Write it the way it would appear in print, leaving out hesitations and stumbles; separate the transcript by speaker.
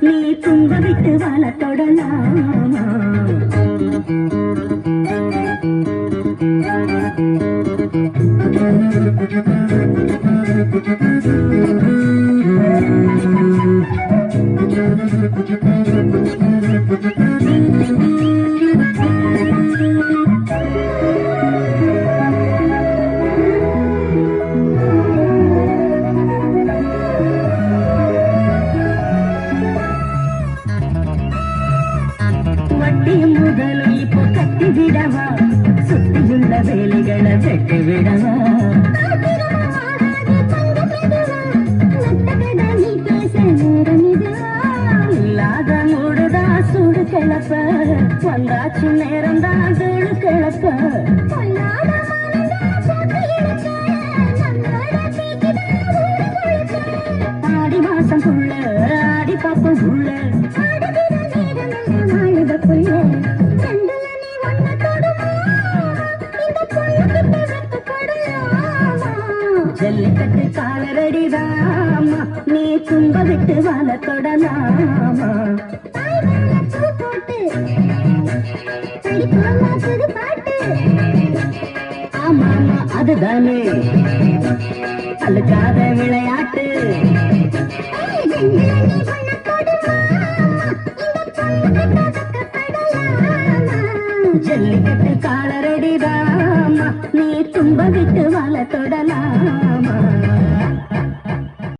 Speaker 1: நீ தும்ப விட்டு வாழ தொடலாமா முதலும் இப்போ கட்டி விடவா சுத்தியுள்ள வேலைகளை வெட்டி விடவா இல்லாத மூடுதா சூடு கிளப்ப வந்தாச்சு நேரம் தான் சூடு கிளப்ப ஆடி மாசம் புள்ள ஆடி பாப்பம் புள்ள ஜல்லிக்கட்டு காலரடிதாமா நீ தும்ப விட்டு வாழ தொடலாமா ஆமாமா அதுதானே அழுக்காத விளையாட்டு ஜல்லிக்கட்டு காலரடிதாமா நீ தும்ப விட்டு வாழ தொடலாம்